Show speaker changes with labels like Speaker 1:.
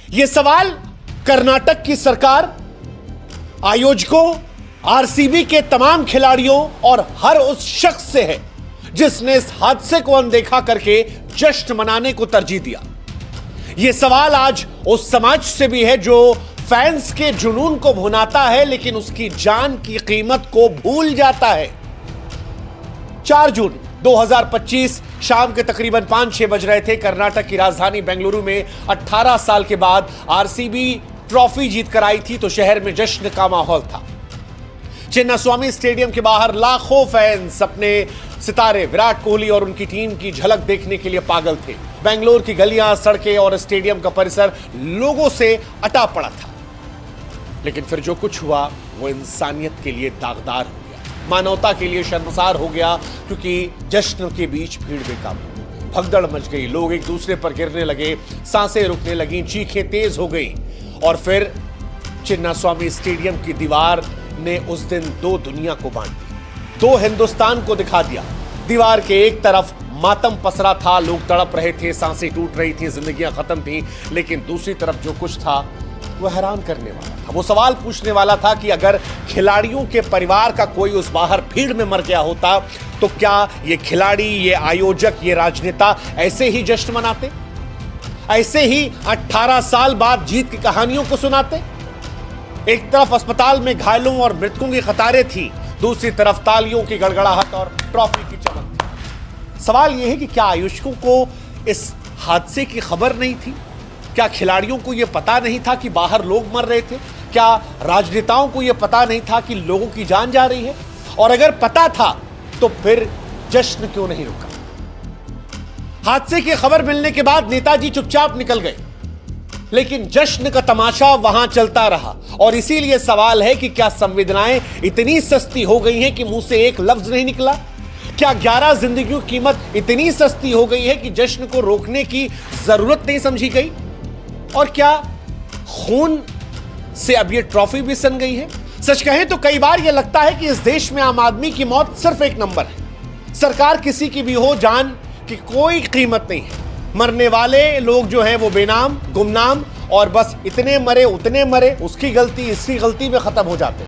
Speaker 1: यह सवाल कर्नाटक की सरकार, आयोजकों, आरसीबी के तमाम खिलाड़ियों और हर उस शख्स से है जिसने इस हादसे को अनदेखा करके जश्न मनाने को तरजीह दिया। यह सवाल आज उस समाज से भी है जो फैंस के जुनून को भुनाता है लेकिन उसकी जान की कीमत को भूल जाता है। 4 जून 2025 शाम के तकरीबन 5-6 बज रहे थे। कर्नाटक की राजधानी बेंगलुरु में 18 साल के बाद आरसीबी ट्रॉफी जीतकर आई थी तो शहर में जश्न का माहौल था। चिन्नास्वामी स्टेडियम के बाहर लाखों फैंस अपने सितारे विराट कोहली और उनकी टीम की झलक देखने के लिए पागल थे। बेंगलुरु की गलियां, सड़कें और स्टेडियम का परिसर लोगों से अटा पड़ा था। लेकिन फिर जो कुछ हुआ वो इंसानियत के लिए दागदार हो गया, मानवता के लिए शर्मसार हो गया, क्योंकि जश्न के बीच भीड़ बेकाबू, भगदड़ मच गई, लोग एक दूसरे पर गिरने लगे, सांसें रुकने लगी, चीखें तेज हो गई और फिर चिन्नास्वामी स्टेडियम की दीवार ने उस दिन 2 दुनिया को बांट दी, 2 हिंदुस्तान को दिखा दिया। दीवार के एक तरफ मातम पसरा था, लोग तड़प रहे थे, सांसें टूट रही थी, जिंदगियां खत्म थी, लेकिन दूसरी तरफ जो कुछ था वो हैरान करने वाला था। वो सवाल पूछने वाला था कि अगर खिलाड़ियों के परिवार का कोई उस बाहर भीड़ में मर गया होता तो क्या ये खिलाड़ी, ये आयोजक, ये राजनेता ऐसे ही जश्न मनाते, ऐसे ही 18 साल बाद जीत की कहानियों को सुनाते? एक तरफ अस्पताल में घायलों और मृतकों की कतारें थी, दूसरी तरफ तालियों की गड़गड़ाहट और ट्रॉफी की चमक थी। सवाल यह है कि क्या आयोजकों को इस हादसे की खबर नहीं थी? क्या खिलाड़ियों को यह पता नहीं था कि बाहर लोग मर रहे थे? क्या राजनेताओं को यह पता नहीं था कि लोगों की जान जा रही है? और अगर पता था तो फिर जश्न क्यों नहीं रुका? हादसे की खबर मिलने के बाद नेताजी चुपचाप निकल गए, लेकिन जश्न का तमाशा वहां चलता रहा। और इसीलिए सवाल है कि क्या संवेदनाएं इतनी सस्ती हो गई हैं कि मुंह से एक लफ्ज नहीं निकला? क्या 11 जिंदगियों की कीमत इतनी सस्ती हो गई है कि जश्न को रोकने की जरूरत नहीं समझी गई? और क्या खून से अब यह ट्रॉफी भी सन गई है? सच कहें तो कई बार यह लगता है कि इस देश में आम आदमी की मौत सिर्फ एक नंबर है। सरकार किसी की भी हो, जान की कोई कीमत नहीं है। मरने वाले लोग जो हैं वो बेनाम, गुमनाम और बस इतने मरे उतने मरे, उसकी गलती इसकी गलती में खत्म हो जाते हैं।